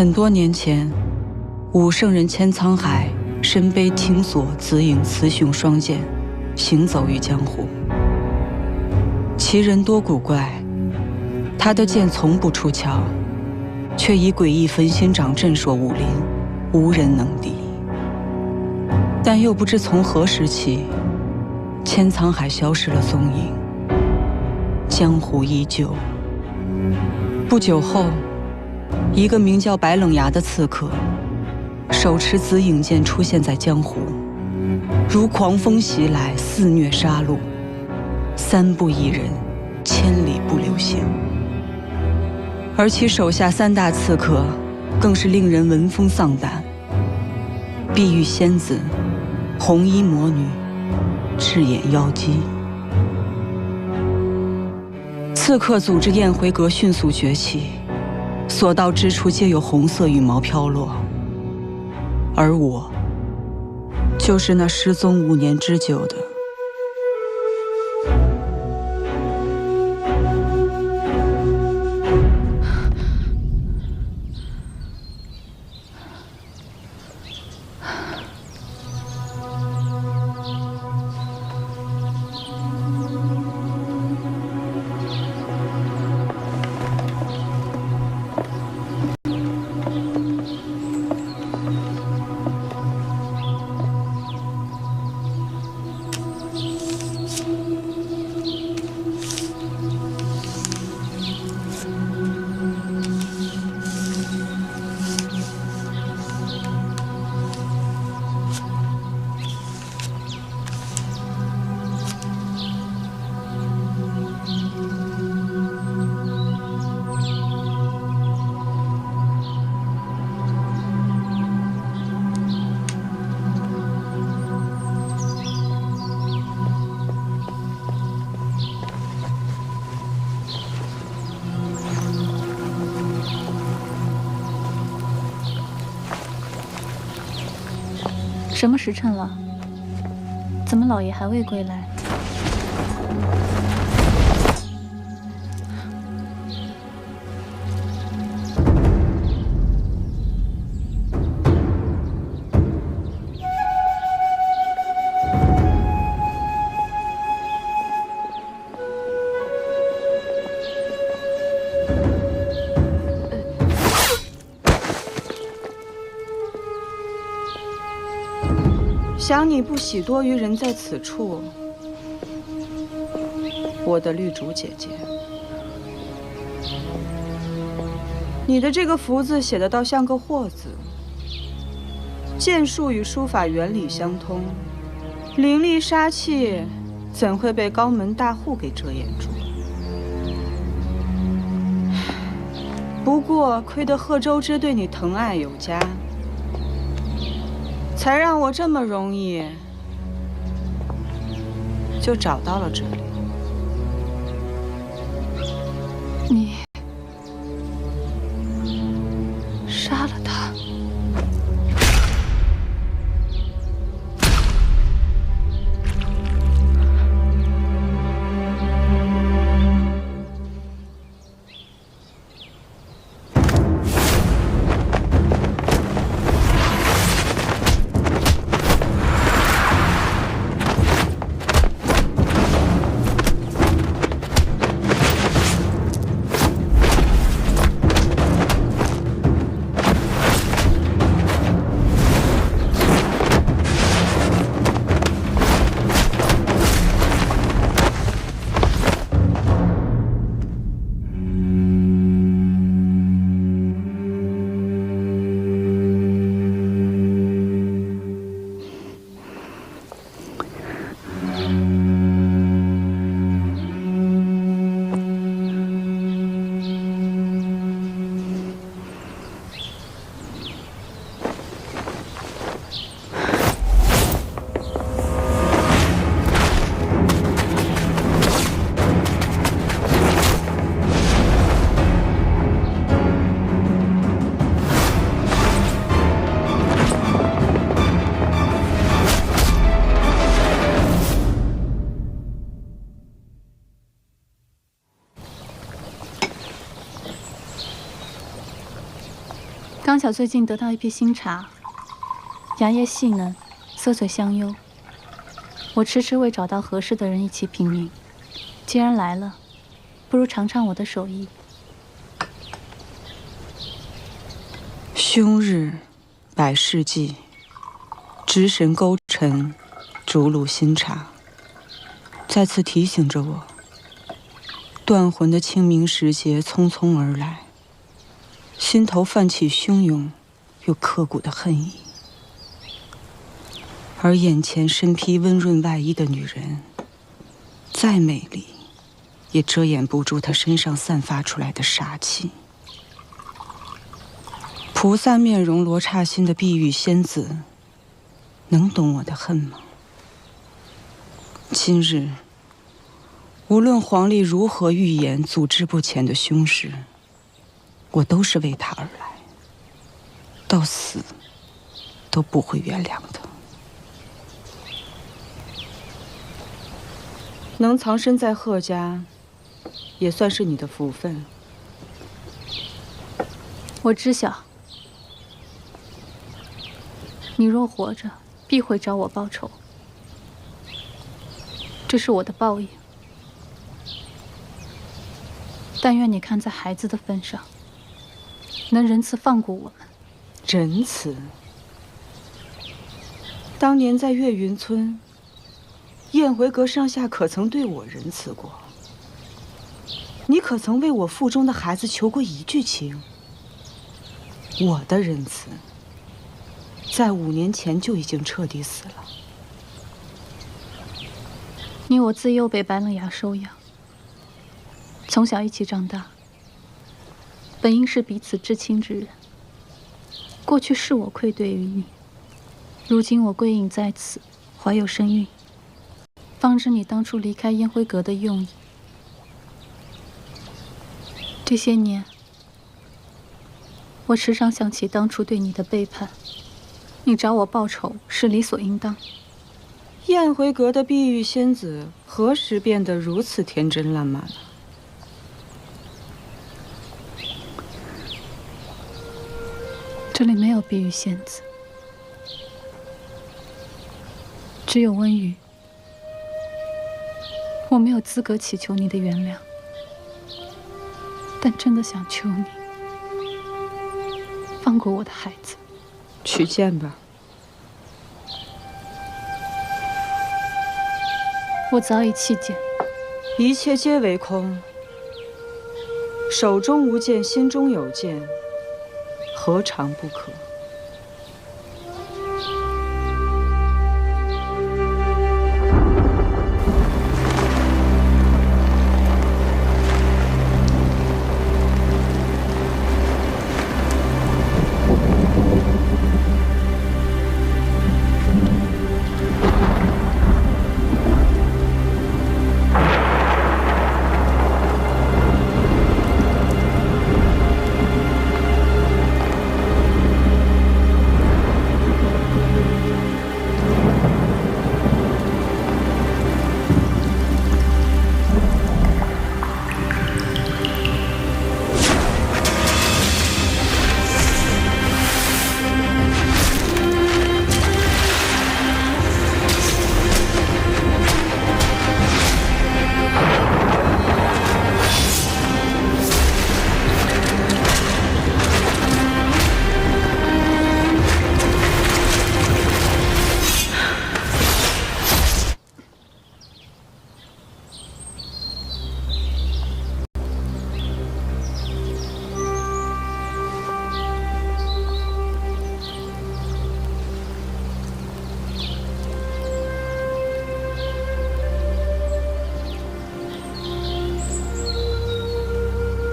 很多年前，武圣人千沧海身背青索紫影雌雄双剑，行走于江湖。其人多古怪，他的剑从不出鞘，却以诡异焚心掌震烁武林，无人能敌。但又不知从何时起，千沧海消失了踪影，江湖依旧。不久后，一个名叫白冷崖的刺客，手持紫影剑出现在江湖，如狂风袭来，肆虐杀戮，三不一人，千里不留行。而其手下三大刺客，更是令人闻风丧胆：碧玉仙子、红衣魔女、赤眼妖姬。刺客组织宴回阁迅速崛起，所到之处皆有红色羽毛飘落。而我，就是那失踪5年之久的。什么时辰了？怎么老爷还未归来？想你不喜多于人在此处，我的绿竹姐姐。你的这个福字写的倒像个惑字，剑术与书法原理相通，凌厉杀气怎会被高门大户给遮掩住？不过亏得贺州之对你疼爱有加，才让我这么容易就找到了这里。你杀了他？刚巧最近得到一批新茶，芽叶细嫩，色嘴香幽。我迟迟未找到合适的人一起品茗，既然来了，不如尝尝我的手艺。凶日，百事忌，值神勾陈，逐鹿新茶，再次提醒着我，断魂的清明时节匆匆而来，心头泛起汹涌又刻骨的恨意。而眼前身披温润外衣的女人，再美丽，也遮掩不住她身上散发出来的杀气。菩萨面容罗刹心的碧玉仙子，能懂我的恨吗？今日，无论皇帝如何预言阻滞不前的凶事，我都是为他而来，到死都不会原谅的。能藏身在贺家，也算是你的福分。我知晓，你若活着，必会找我报仇。这是我的报应。但愿你看在孩子的份上，能仁慈放过我们。仁慈？当年在岳云村，燕回阁上下可曾对我仁慈过？你可曾为我腹中的孩子求过一句情？我的仁慈，在5年前就已经彻底死了。你我自幼被白冷雅收养，从小一起长大，本应是彼此至亲之人。过去是我愧对于你，如今我归隐在此，怀有身孕，方知你当初离开燕辉阁的用意。这些年，我时常想起当初对你的背叛，你找我报仇是理所应当。燕回阁的碧玉仙子何时变得如此天真烂漫了？这里没有碧玉仙子，只有温瑜。我没有资格祈求你的原谅，但真的想求你放过我的孩子。去见吧。我早已弃剑，一切皆为空。手中无剑，心中有剑，何尝不可？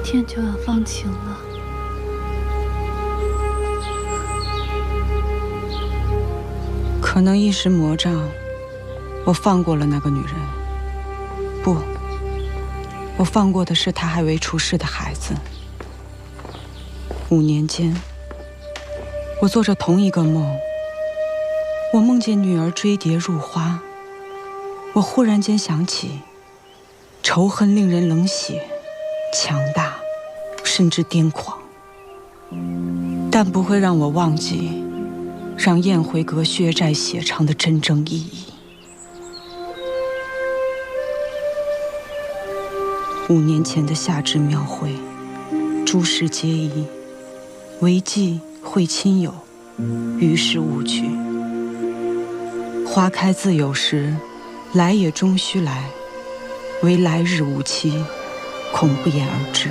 天就要放晴了，可能一时魔障，我放过了那个女人。不，我放过的是她还未出世的孩子。5年间，我做着同一个梦，我梦见女儿追蝶入花。我忽然间想起，仇恨令人冷血、强大，甚至癫狂。但不会让我忘记让燕回阁血债血偿的真正意义。5年前的夏至庙会，诸事皆宜，唯忌会亲友，于是勿去。花开自有时，来也终须来，唯来日无期，恐不言而知。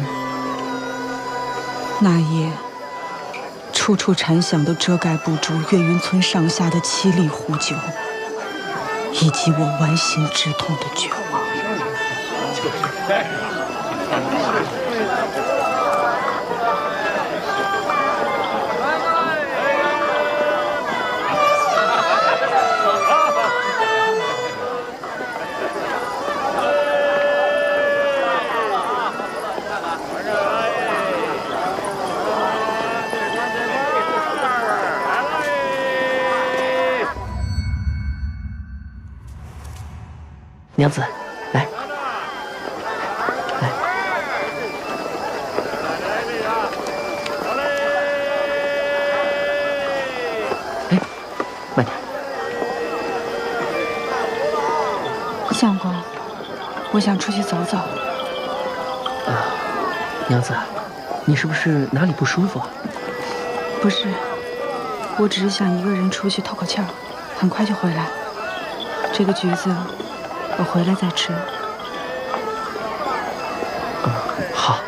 那夜，处处禅响都遮盖不住岳云村上下的凄厉呼救，以及我剜心之痛的绝望。娘子，来，来，哎，慢点。相公，我想出去走走。娘子，你是不是哪里不舒服？不是，我只是想一个人出去透口气儿，很快就回来。这个橘子，我回来再吃。好。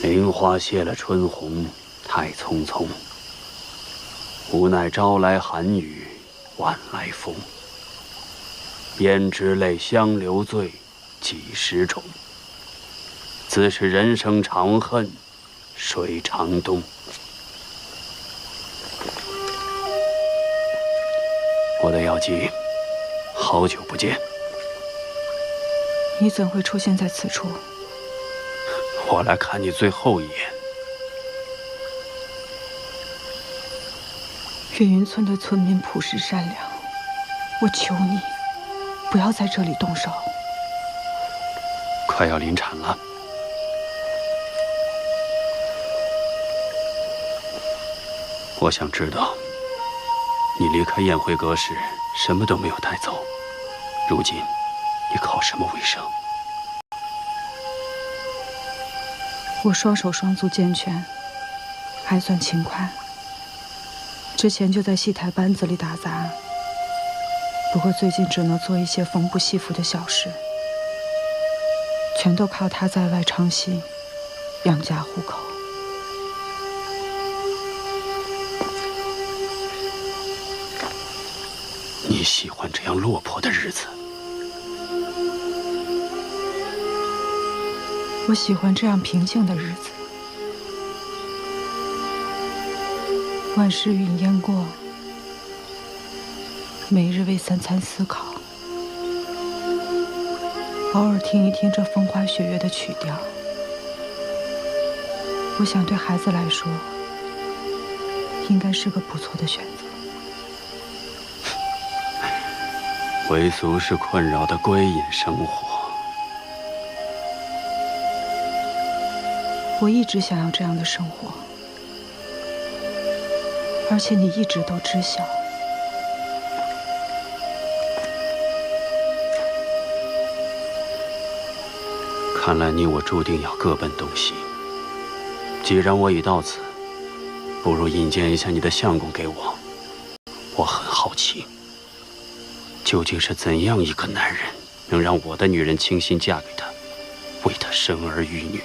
菱花谢了春红，太匆匆。无奈朝来寒雨，晚来风。胭脂泪，香留醉，几时种？自是人生长恨水长东。我的药姬，好久不见。你怎会出现在此处？我来看你最后一眼。岳云村的村民朴实善良，我求你，不要在这里动手。快要临产了，我想知道，你离开宴会阁时什么都没有带走，如今你靠什么为生？我双手双足健全，还算勤快。之前就在戏台班子里打杂，不过最近只能做一些缝补戏服的小事，全都靠他在外唱戏养家糊口。你喜欢这样落魄的日子？我喜欢这样平静的日子。万事云烟过，每日为三餐思考，偶尔听一听这风花雪月的曲调。我想对孩子来说，应该是个不错的选择。为俗世困扰的归隐生活。我一直想要这样的生活，而且你一直都知晓。看来你我注定要各奔东西。既然我已到此，不如引荐一下你的相公给我。我很好奇，究竟是怎样一个男人，能让我的女人倾心嫁给他，为他生儿育女？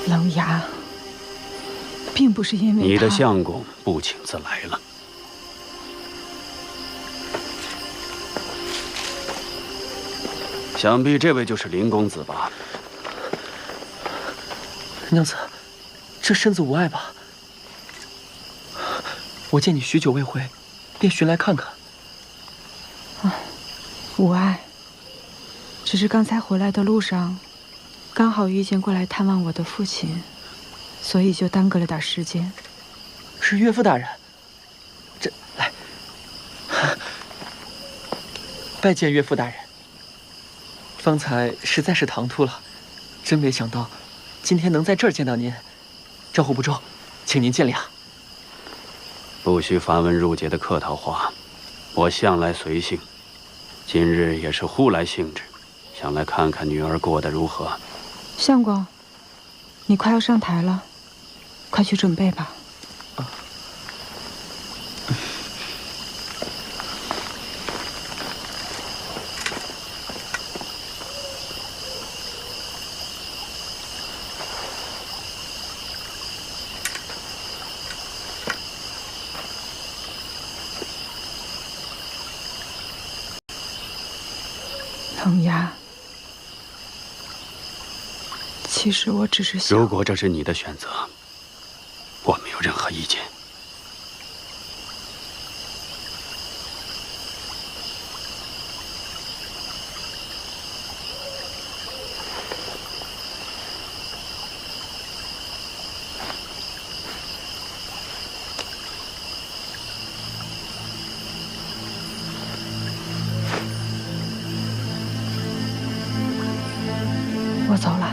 冷牙，并不是因为你的相公不请自来了。想必这位就是林公子吧？娘子，这身子无碍吧？我见你许久未回，便寻来看看。无碍，只是刚才回来的路上，刚好遇见过来探望我的父亲，所以就耽搁了点时间。是岳父大人，这来，拜见岳父大人。方才实在是唐突了，真没想到今天能在这儿见到您，招呼不周，请您见谅。不需繁文缛节的客套话，我向来随性，今日也是忽来兴致，想来看看女儿过得如何。相公，你快要上台了，快去准备吧。冷牙，其实我只是想……如果这是你的选择，我没有任何意见。我走了，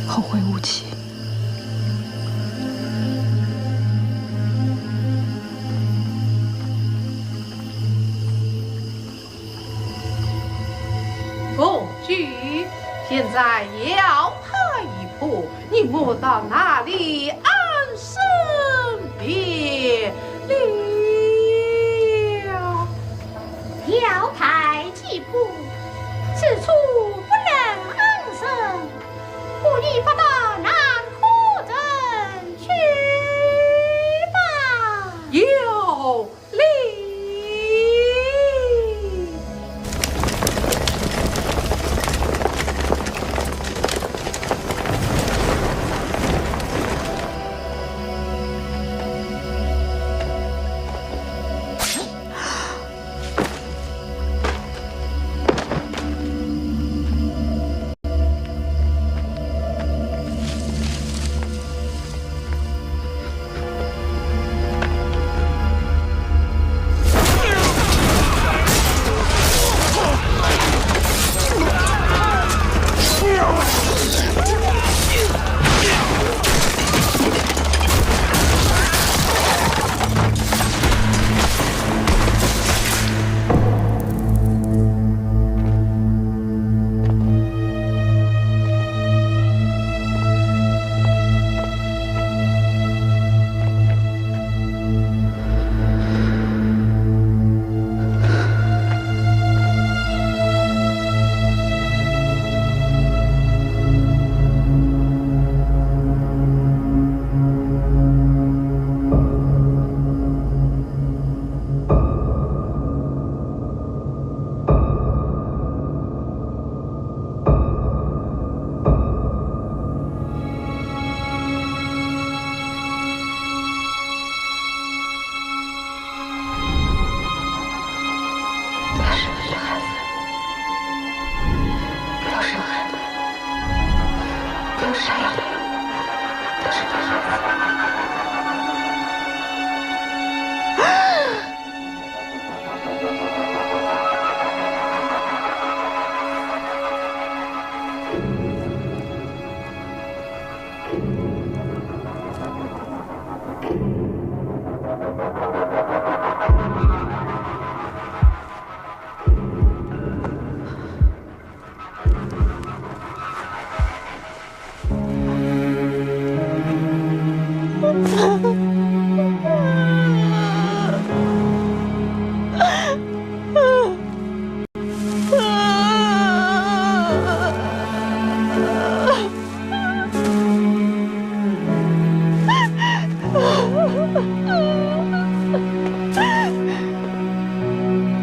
后会无期。公举，现在要他一步，你莫到那里安身别了。要抬几步，此处不能安身，故意发到南河镇去吧。有理。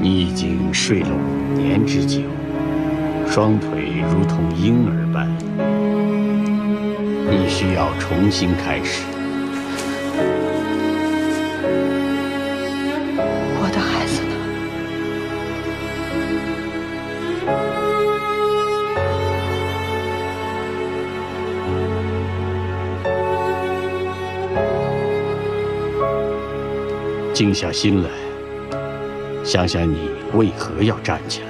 你已经睡了5年之久，双腿如同婴儿般，你需要重新开始。我的孩子呢？静下心来，想想你为何要站起来。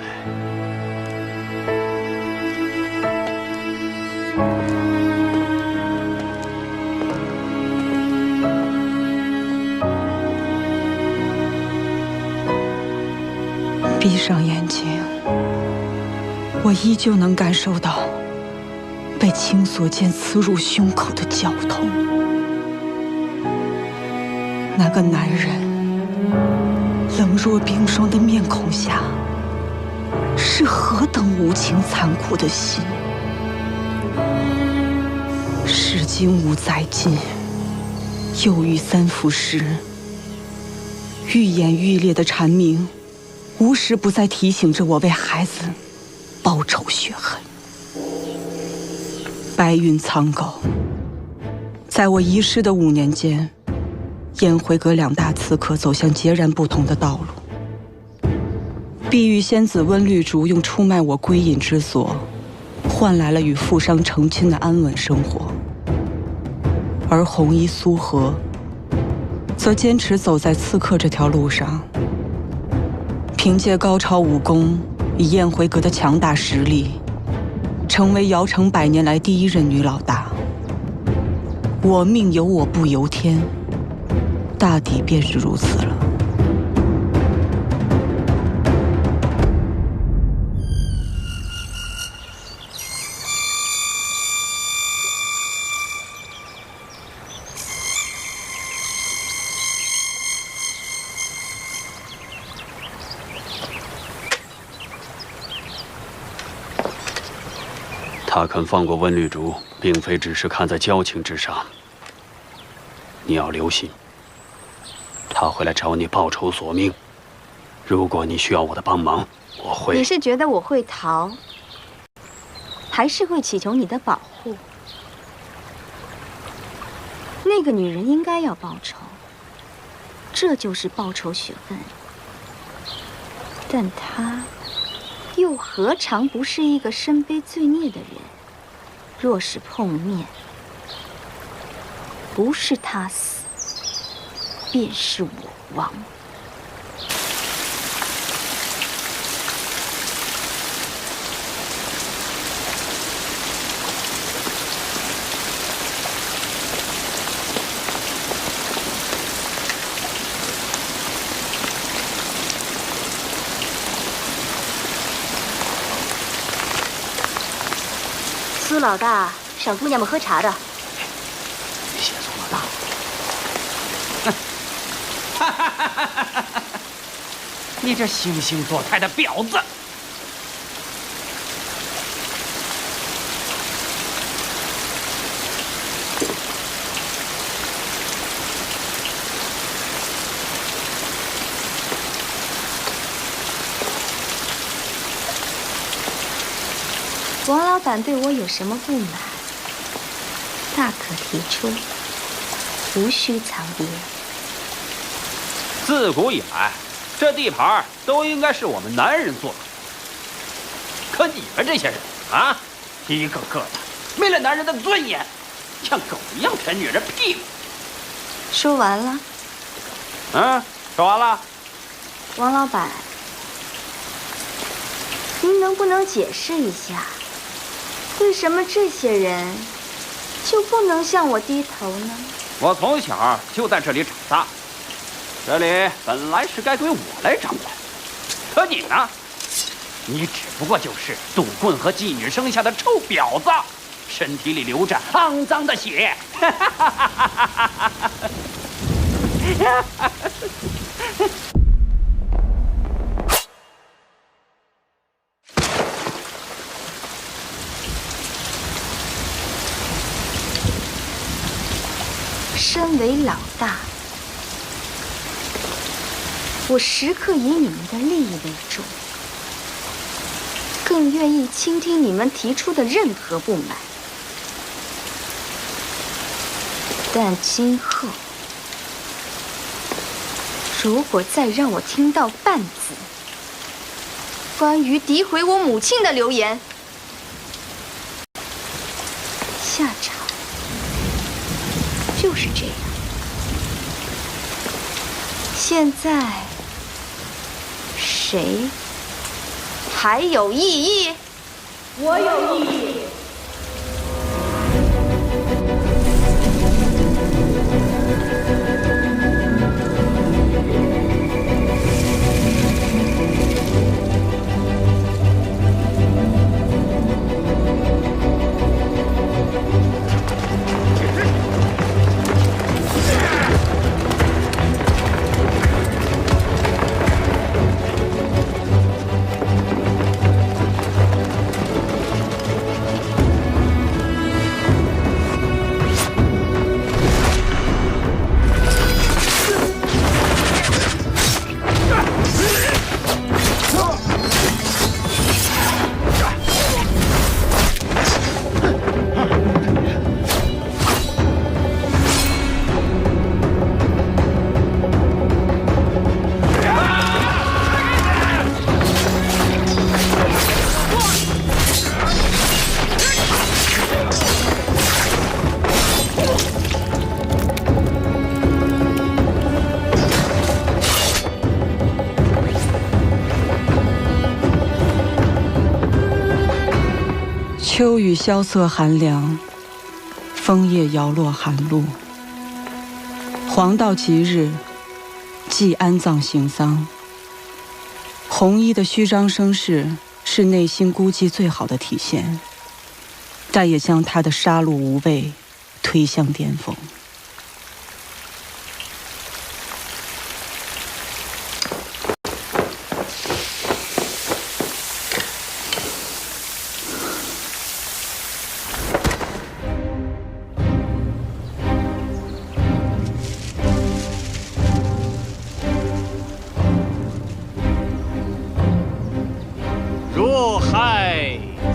闭上眼睛，我依旧能感受到被青索剑刺入胸口的绞痛。那个男人冷若冰霜的面孔下，是何等无情残酷的心。时今无再进，又遇三伏时，愈演愈烈的蝉鸣，无时不在提醒着我为孩子报仇雪恨。白云苍狗，在我遗失的5年间，燕回阁2大刺客走向截然不同的道路。碧玉仙子温绿竹用出卖我归隐之所，换来了与富商成亲的安稳生活，而红衣苏荷则坚持走在刺客这条路上，凭借高超武功，以燕回阁的强大实力，成为瑶城100年来第1任女老大。我命由我不由天，大抵便是如此了。他肯放过温绿竹，并非只是看在交情之上。你要留心，他会来找你报仇索命。如果你需要我的帮忙，我会。你是觉得我会逃，还是会祈求你的保护？那个女人应该要报仇，这就是报仇雪恨。但她又何尝不是一个身背罪孽的人？若是碰面，不是他死，便是我亡。苏老大赏姑娘们喝茶的。谢苏老大。你这惺惺作态的婊子！王老板对我有什么不满，大可提出，无需藏掖。自古以来，这地盘都应该是我们男人做主。可你们这些人啊，一个个的没了男人的尊严，像狗一样舔女人屁股。说完了。说完了。王老板，您能不能解释一下？为什么这些人就不能向我低头呢？我从小就在这里长大，这里本来是该归我来掌管，可你呢？你只不过就是赌棍和妓女生下的臭婊子，身体里流着肮脏的血。身为老大，我时刻以你们的利益为重。更愿意倾听你们提出的任何不满。但今后，如果再让我听到半字关于诋毁我母亲的流言，下场就是这样。现在，谁还有异议？我有异议。秋雨萧瑟寒凉，枫叶摇落寒露。黄道吉日，祭安葬行丧。红衣的虚张声势是内心孤寂最好的体现，但也将他的杀戮无畏推向巅峰。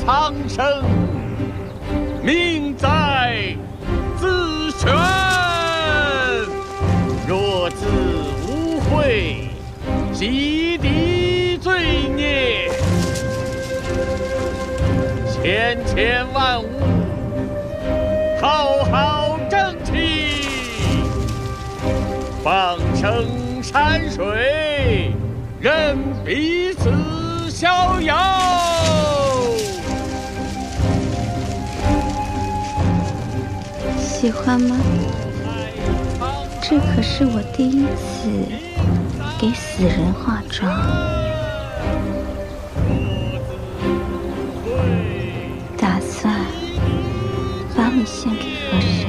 苍生，命在自选。若自无悔，洗涤罪孽。千千万物，浩浩正气。放生山水，任彼此逍遥。喜欢吗？这可是我第一次给死人化妆。打算把你献给河神。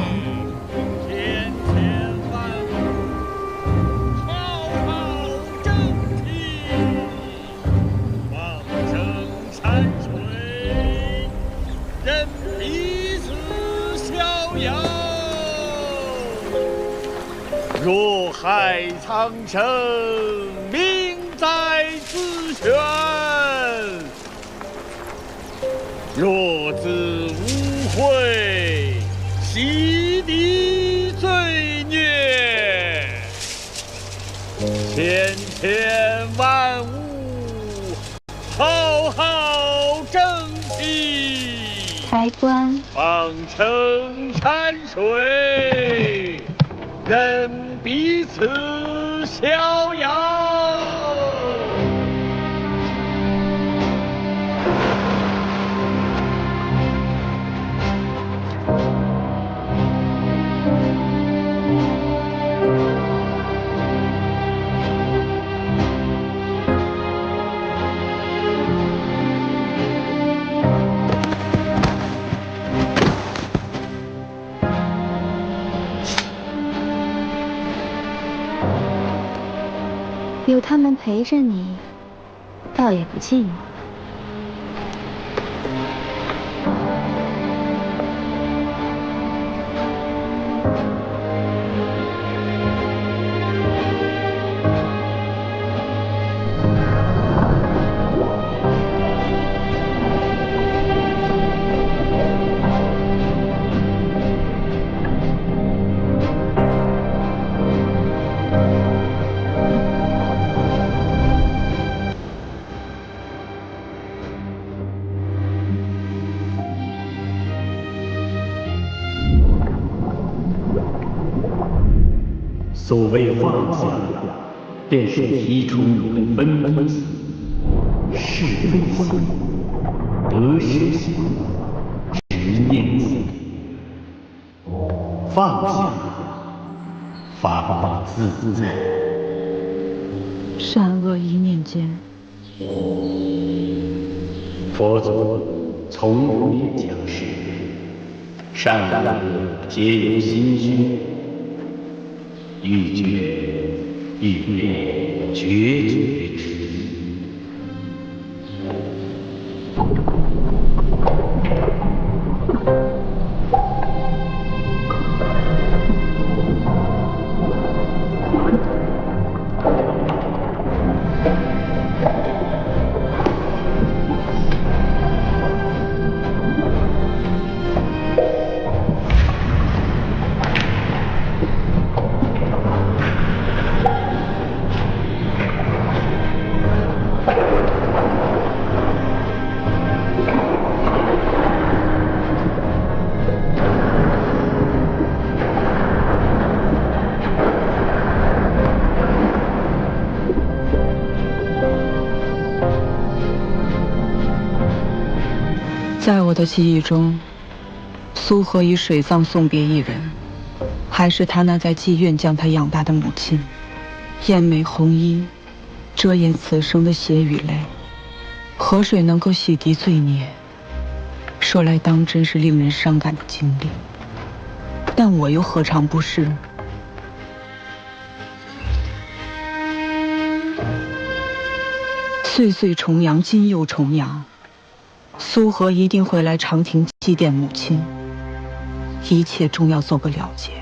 若害苍生，命在自选。若自无悔，洗涤罪孽。千千万物，浩浩正气。开棺，放生山水，任彼此逍遥。有他们陪着你，倒也不寂寞。所谓放下，便是提出永分分死，是非心，得失心，执念心。放下，法法自在。善恶一念间。佛祖从不言讲是非，善恶皆由心虚。欲觉欲灭，决绝之意。在我的记忆中，苏荷以水葬送别一人，还是他那在妓院将他养大的母亲。艳美红衣，遮掩此生的血与泪，河水能够洗涤罪孽，说来当真是令人伤感的经历。但我又何尝不是？岁岁重阳，今又重阳。苏荷一定会来长亭祭奠母亲，一切终要做个了结。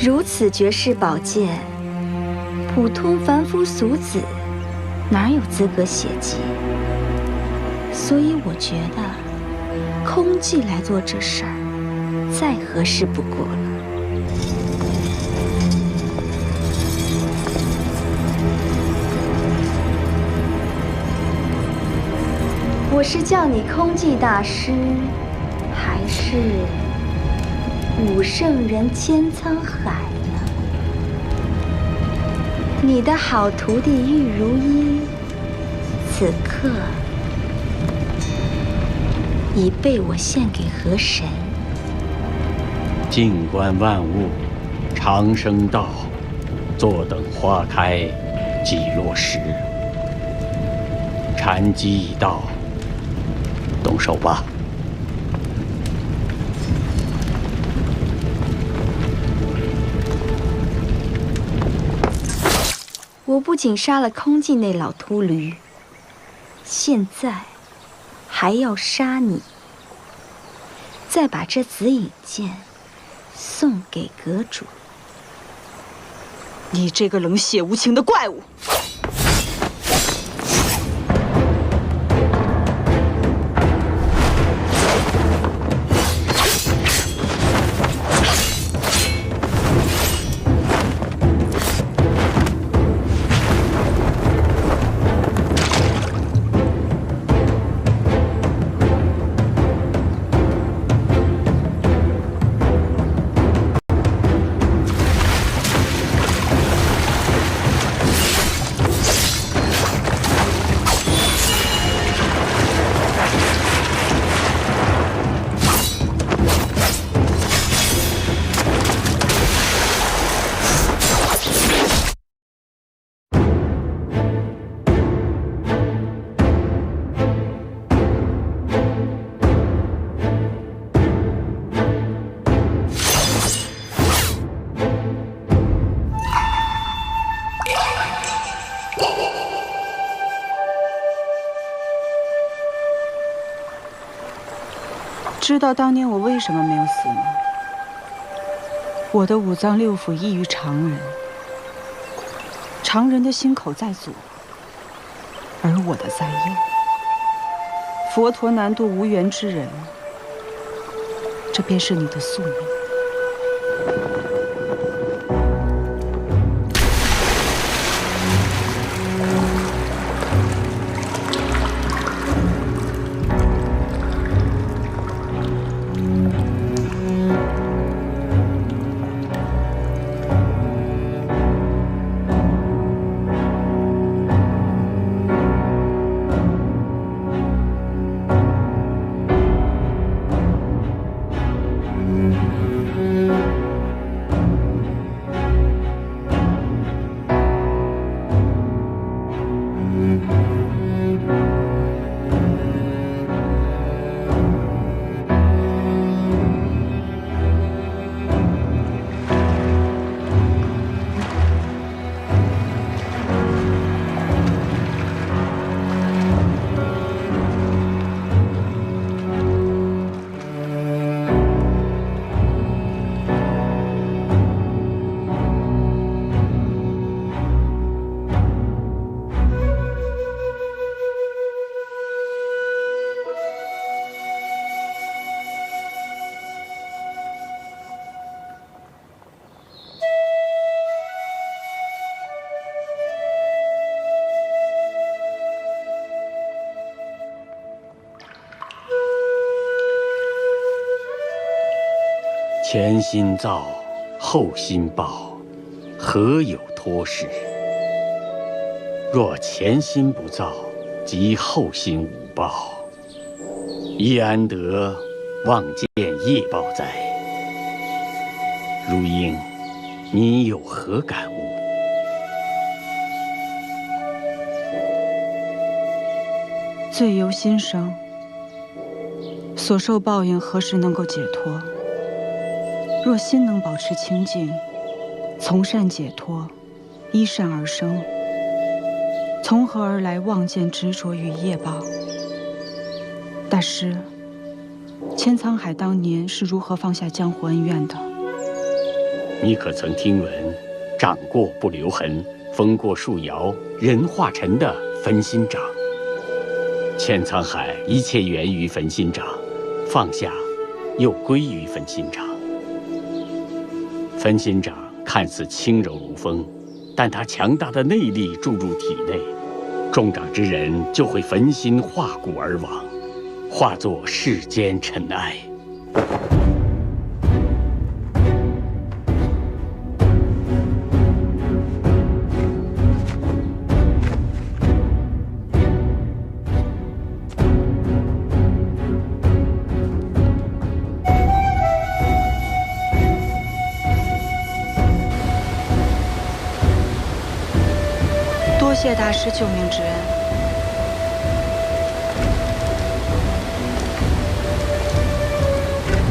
如此绝世宝剑，普通凡夫俗子哪有资格写记？所以我觉得空寂来做这事儿，再合适不过了。我是叫你空寂大师，还是武圣人千沧海呢？你的好徒弟玉如一，此刻已被我献给河神。静观万物，长生道，坐等花开，即落时。禅机已到，动手吧。我不仅杀了空寂那老秃驴，现在还要杀你，再把这紫影剑送给阁主。你这个冷血无情的怪物！知道当年我为什么没有死吗？我的五脏六腑异于常人，常人的心口在左，而我的在右。佛陀难渡无缘之人，这便是你的宿命。前心造，后心报，何有托事？若前心不造，即后心无报，亦安得望见业报哉？如英，你有何感悟？罪由心生，所受报应何时能够解脱？若心能保持清净，从善解脱，依善而生，从何而来望见执着与业报？大师，千沧海当年是如何放下江湖恩怨的？你可曾听闻“掌过不留痕，风过树摇，人化尘”的焚心掌？千沧海一切源于焚心掌，放下又归于焚心掌。焚心掌看似轻柔如风，但它强大的内力注入体内，中掌之人就会焚心化骨而亡，化作世间尘埃。谢大师救命之恩。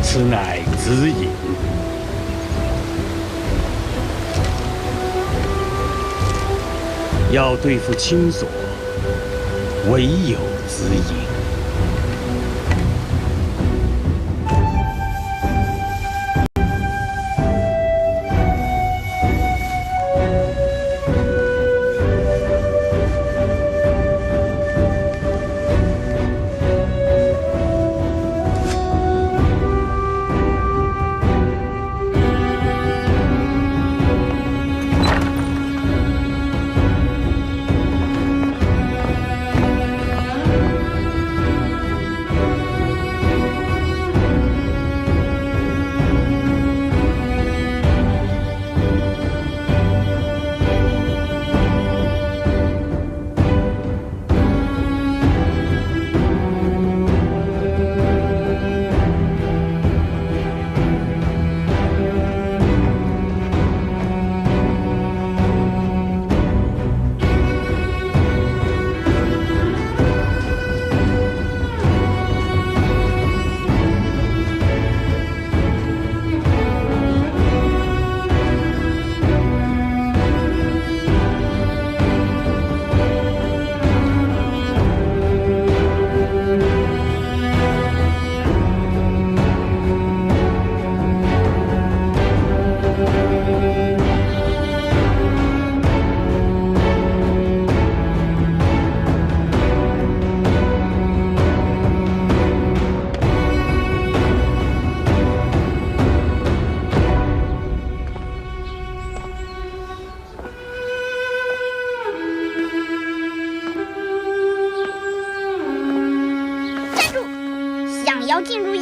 此乃子隐。要对付青锁，唯有子隐。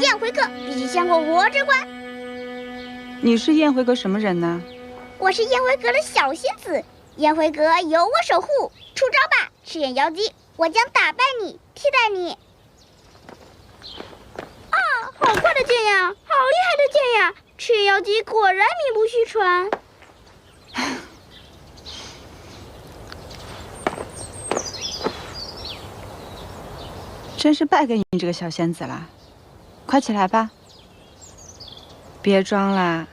燕回阁，必须先过我这关。你是燕回阁什么人呢？我是燕回阁的小仙子，燕回阁由我守护。出招吧，赤眼妖姬，我将打败你，替代你。啊，好快的剑呀，好厉害的剑呀！赤眼妖姬果然名不虚传。真是败给你这个小仙子了，快起来吧！别装了，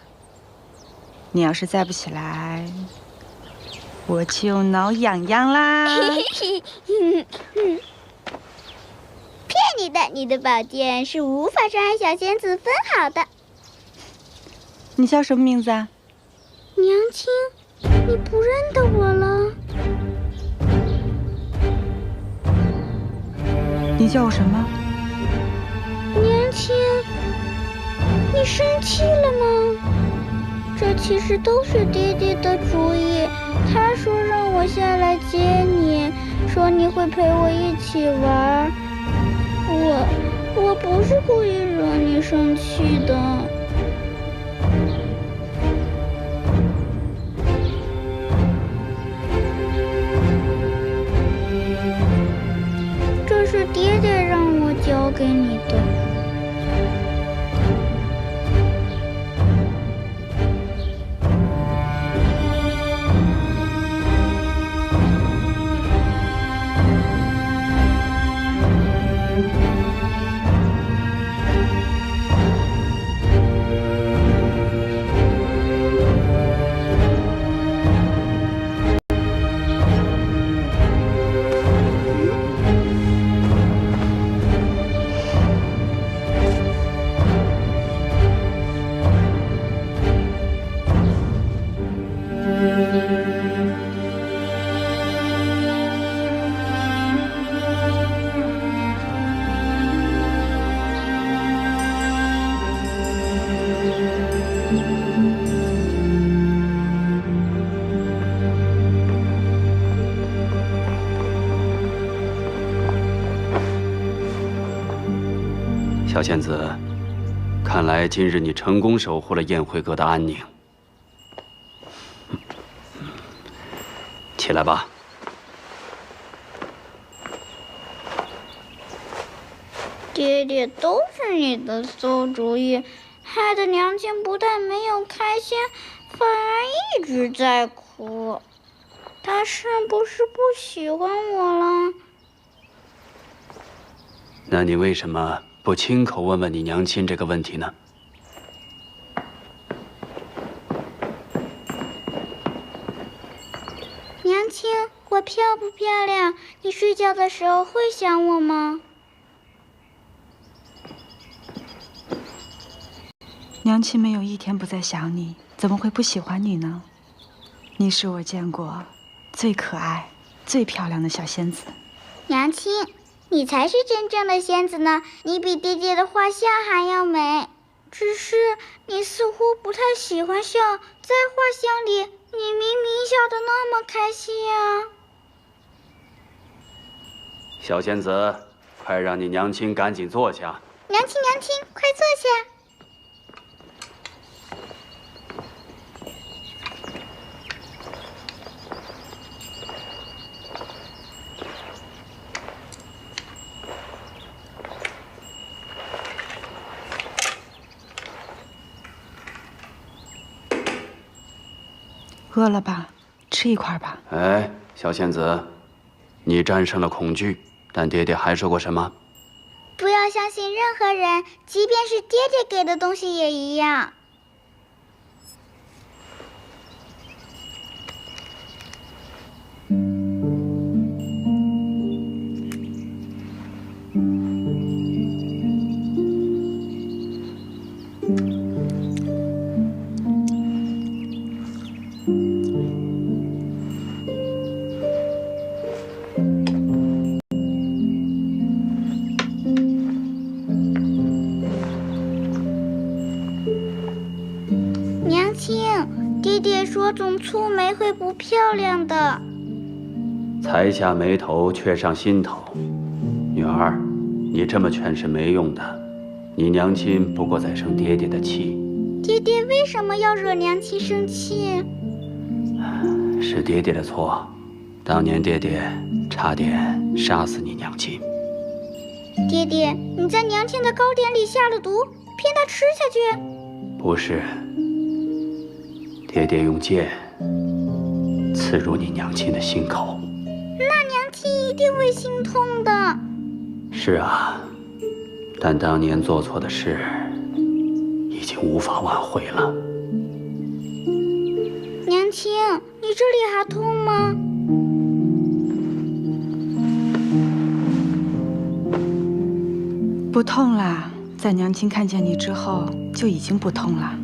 你要是再不起来，我就挠痒痒啦！骗你的，你的宝剑是无法伤害小仙子分毫的。你叫什么名字啊？娘亲，你不认得我了？你叫我什么？娘亲，你生气了吗？这其实都是爹爹的主意，他说让我下来接你，说你会陪我一起玩。我不是故意惹你生气的。这是爹爹让我交给你的。小仙子，看来今日你成功守护了燕回阁的安宁。起来吧。爹爹，都是你的馊主意，害得娘亲不但没有开心，反而一直在哭。她是不是不喜欢我了？那你为什么不亲口问问你娘亲这个问题呢？娘亲，我漂不漂亮？你睡觉的时候会想我吗？娘亲没有一天不在想你，怎么会不喜欢你呢？你是我见过最可爱、最漂亮的小仙子。娘亲，你才是真正的仙子呢，你比爹爹的画像还要美。只是你似乎不太喜欢笑，在画像里，你明明笑得那么开心呀。小仙子，快让你娘亲赶紧坐下。娘亲，娘亲，快坐下。饿了吧？吃一块吧。哎，小仙子，你战胜了恐惧，但爹爹还说过什么？不要相信任何人，即便是爹爹给的东西也一样。爹爹说总蹙眉会不漂亮的。才下眉头，却上心头。女儿，你这么劝是没用的。你娘亲不过在生爹爹的气。爹爹为什么要惹娘亲生气？是爹爹的错，当年爹爹差点杀死你娘亲。爹爹，你在娘亲的糕点里下了毒，骗她吃下去？不是，爹爹用剑刺入你娘亲的心口。那娘亲一定会心痛的。是啊，但当年做错的事已经无法挽回了。娘亲，你这里还痛吗？不痛啦，在娘亲看见你之后就已经不痛了。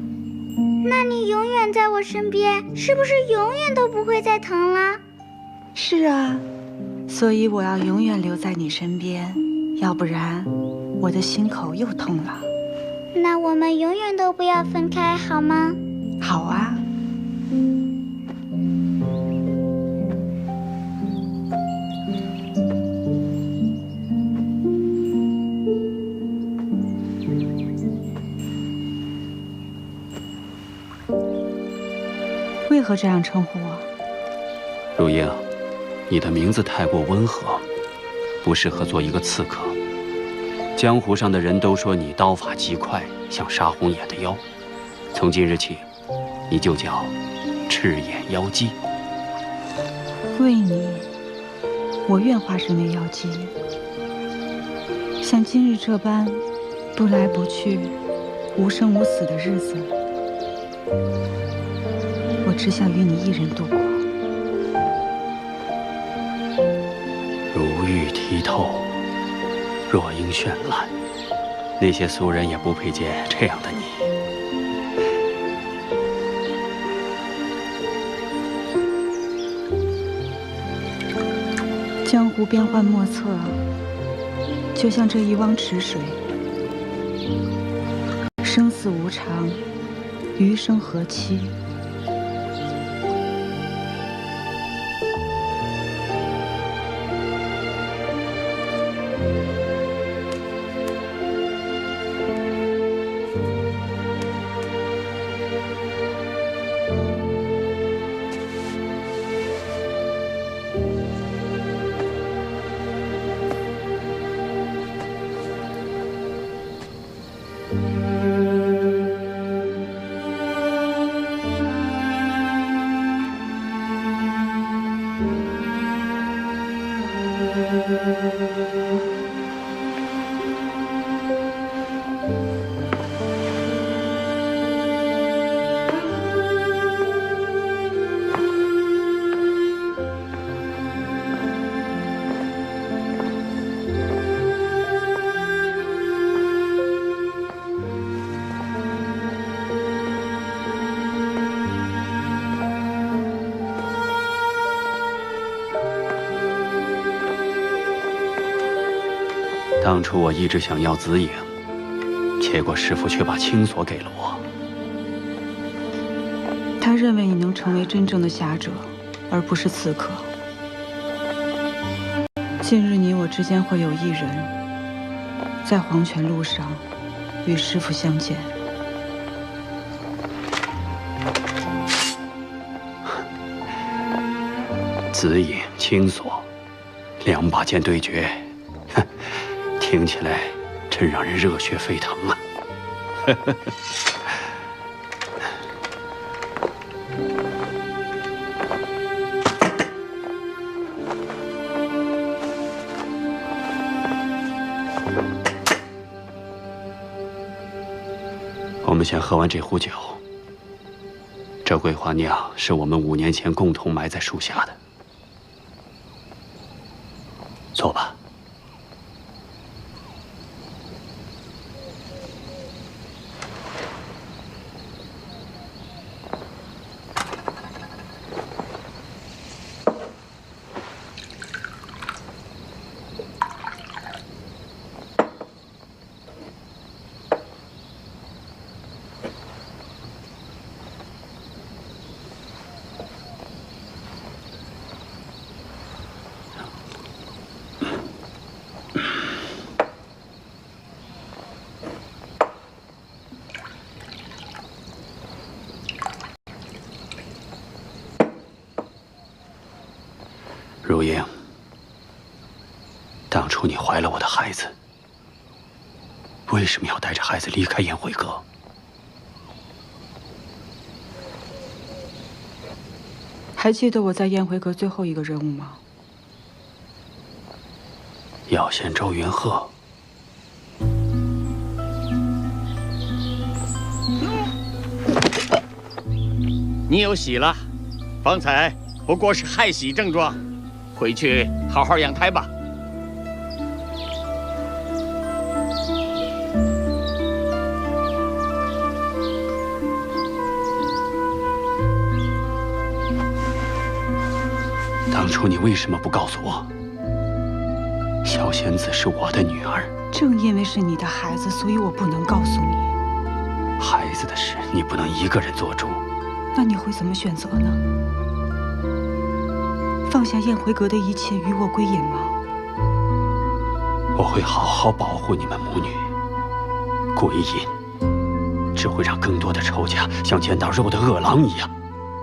那你永远在我身边，是不是永远都不会再疼啦？是啊，所以我要永远留在你身边，要不然我的心口又痛了。那我们永远都不要分开，好吗？好啊。为何这样称呼我？如英，你的名字太过温和，不适合做一个刺客。江湖上的人都说你刀法极快，像杀红眼的妖。从今日起，你就叫赤眼妖姬。为你，我愿化身为妖姬，像今日这般不来不去、无生无死的日子，我只想与你一人度过。如玉剔透，若英绚烂，那些俗人也不配见这样的你。江湖变幻莫测，就像这一汪池水，生死无常，余生何期？当初我一直想要紫影，结果师父却把青锁给了我。他认为你能成为真正的侠者，而不是刺客。近日你我之间会有一人，在黄泉路上与师父相见。紫影、青锁，两把剑对决，哼，听起来真让人热血沸腾啊！我们先喝完这壶酒。这桂花酿是我们5年前共同埋在树下的。坐吧。英，当初你怀了我的孩子，为什么要带着孩子离开宴会阁？还记得我在宴会阁最后一个任务吗？要见周云鹤。你有喜了，方才不过是害喜症状，回去好好养胎吧。当初你为什么不告诉我，小仙子是我的女儿？正因为是你的孩子，所以我不能告诉你。孩子的事，你不能一个人做主。那你会怎么选择呢？放下宴会阁的一切，与我归隐吗？我会好好保护你们母女。归隐只会让更多的仇家像见到肉的饿狼一样，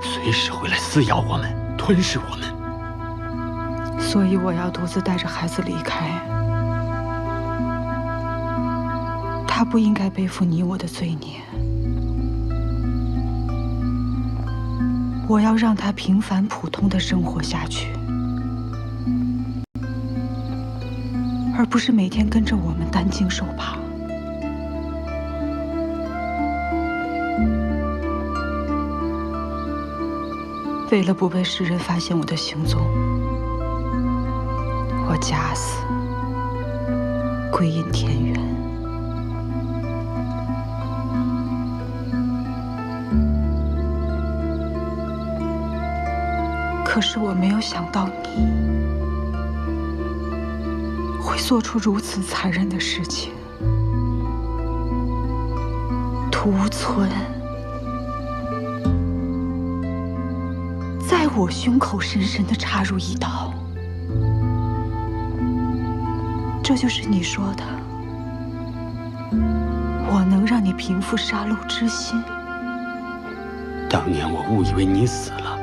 随时会来撕咬我们，吞噬我们。所以我要独自带着孩子离开。他不应该背负你我的罪孽。我要让他平凡普通的生活下去，而不是每天跟着我们担惊受怕。为了不被世人发现我的行踪，我假死，归隐田园。可是我没有想到你会做出如此残忍的事情。屠村在我胸口深深地插入一刀，这就是你说的，我能让你平复杀戮之心。当年我误以为你死了，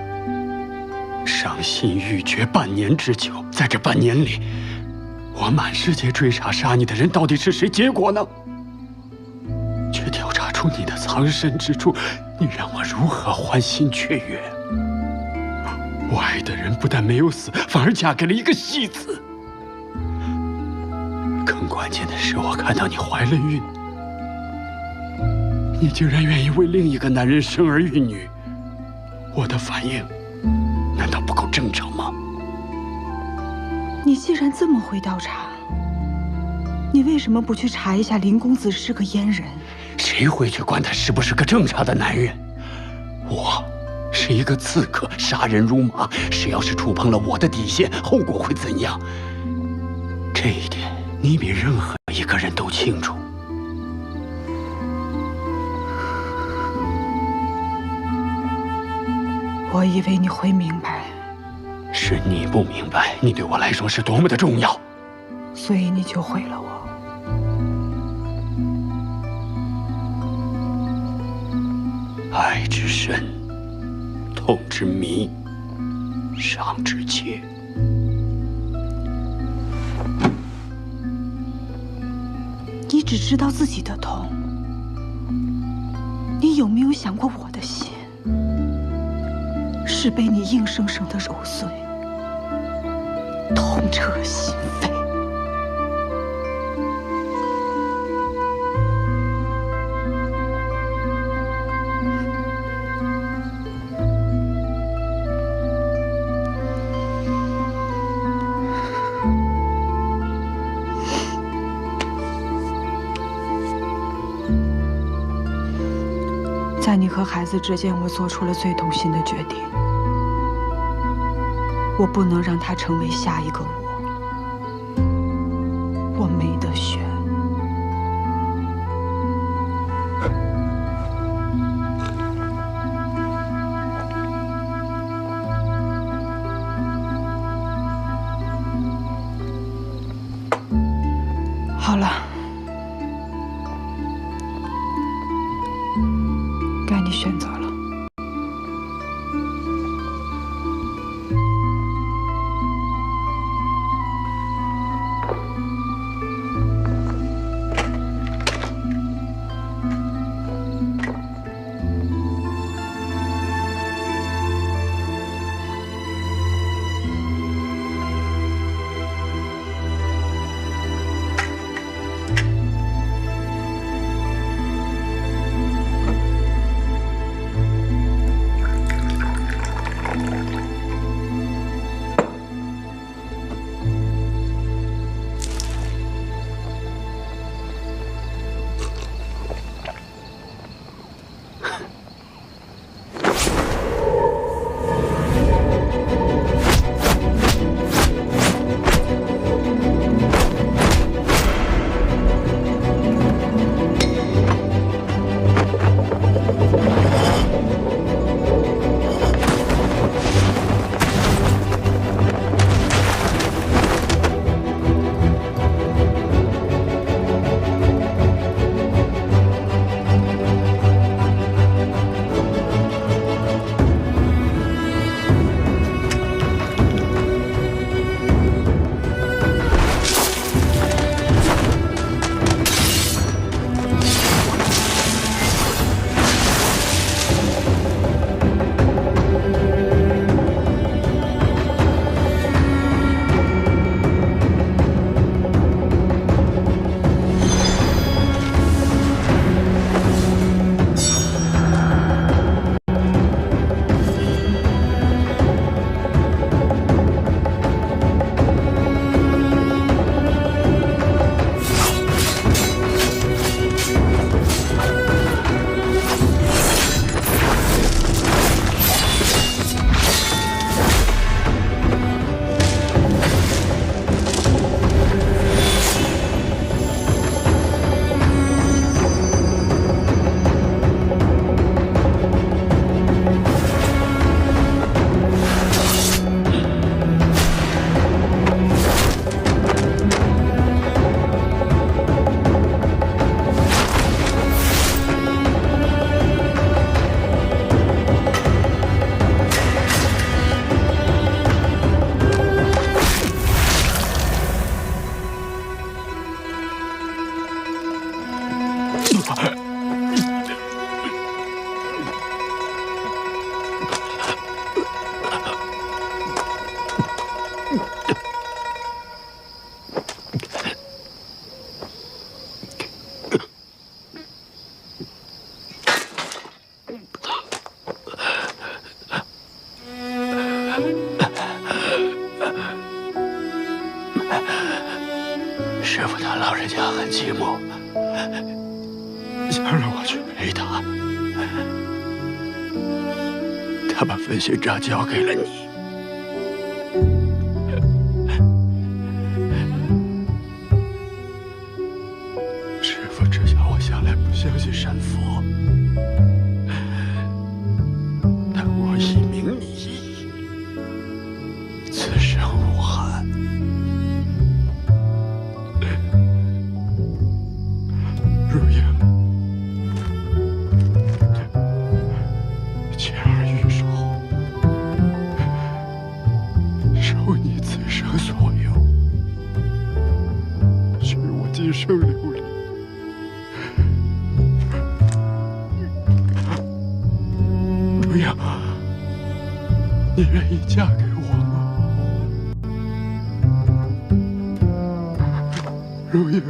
伤心欲绝半年之久，在这半年里，我满世界追查杀你的人到底是谁，结果呢？却调查出你的藏身之处，你让我如何欢欣雀跃？我爱的人不但没有死，反而嫁给了一个戏子。更关键的是，我看到你怀了孕，你竟然愿意为另一个男人生儿育女，我的反应难道不够正常吗？你既然这么会调查，你为什么不去查一下林公子是个阉人？谁会去管他是不是个正常的男人？我是一个刺客，杀人如麻。谁要是触碰了我的底线，后果会怎样？这一点你比任何一个人都清楚。我以为你会明白。是你不明白，你对我来说是多么的重要，所以你就毁了我。爱之深，痛之迷，伤之切。你只知道自己的痛，你有没有想过我的心？是被你硬生生的揉碎，痛彻心扉。在你和孩子之间，我做出了最痛心的决定。我不能让他成为下一个我，我没得选。好了，该你选择了。师傅他老人家很寂寞，想让我去陪他。他把分勋章交给了你。师傅知晓我向来不相信神佛，但我以明你意，此生无憾。如英，前儿玉手，受你此生所有，许我今生流离。如英，你愿意嫁给我吗？如英。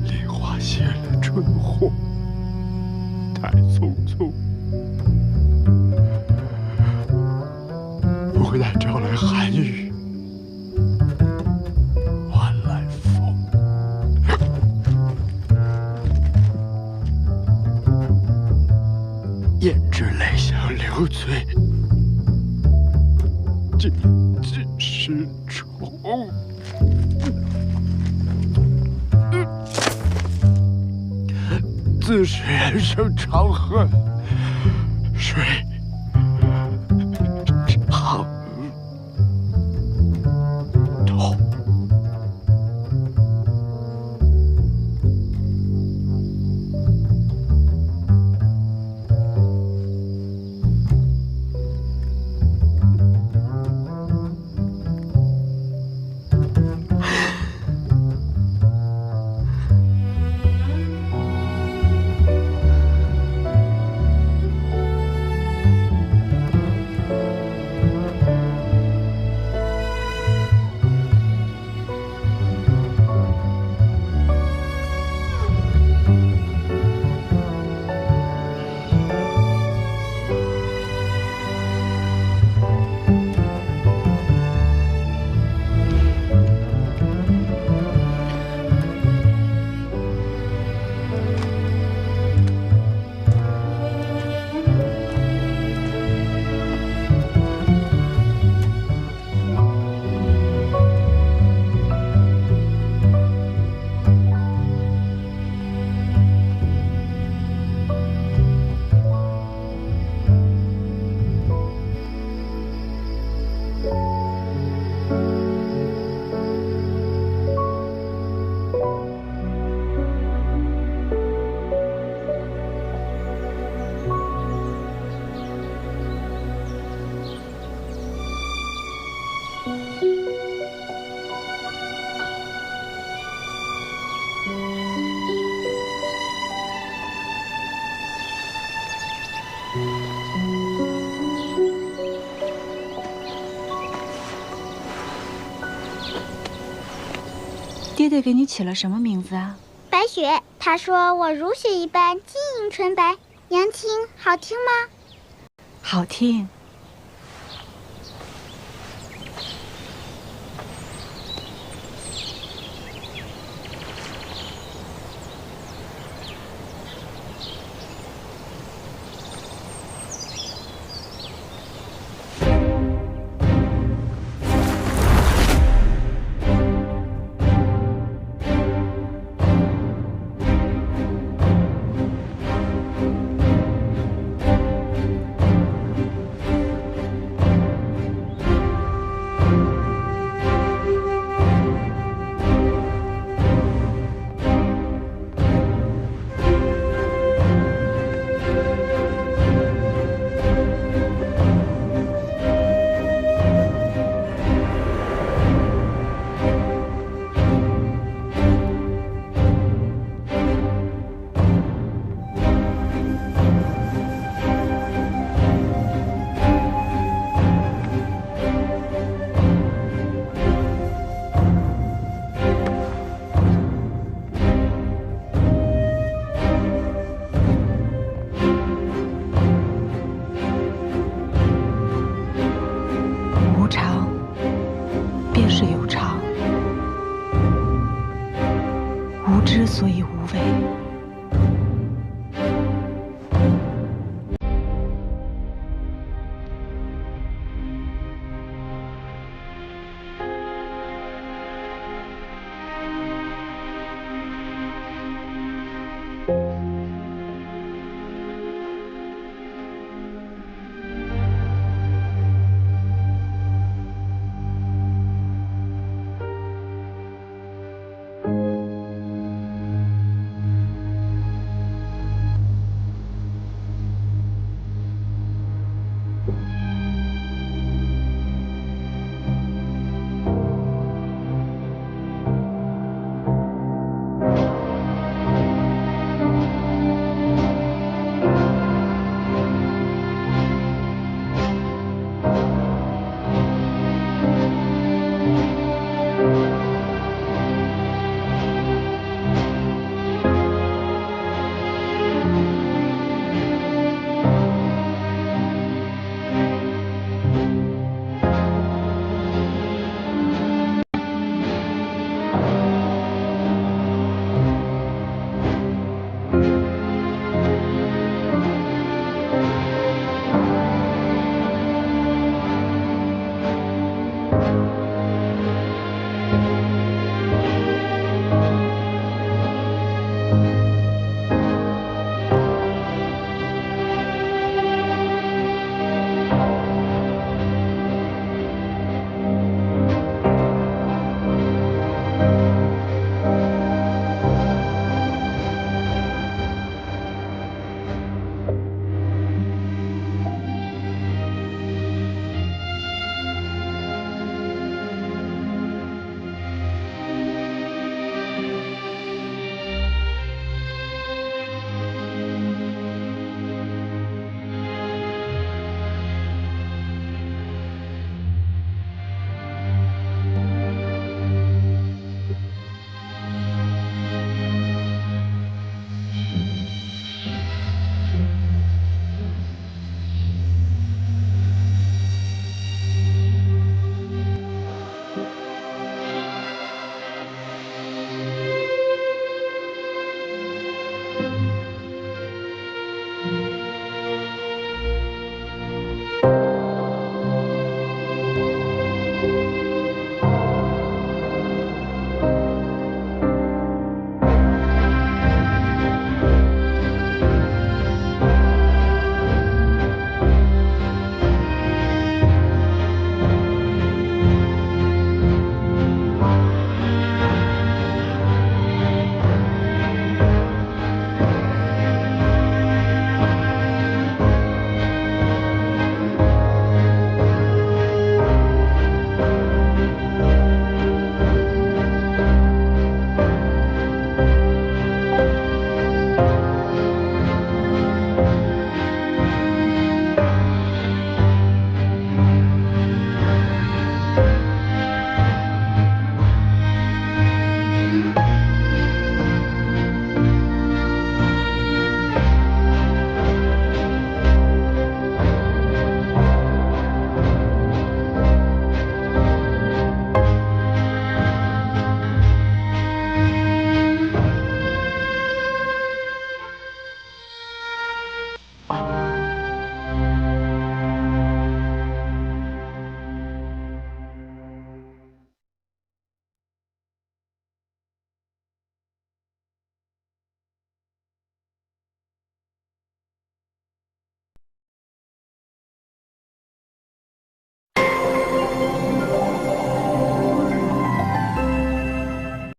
梨花谢了春火，太匆匆，无奈招来寒雨，换来风。胭脂泪香流醉，尽是愁。自是人生长恨水长痛。爹爹给你起了什么名字啊？白雪，他说我如雪一般晶莹纯白，娘亲好听吗？好听。为。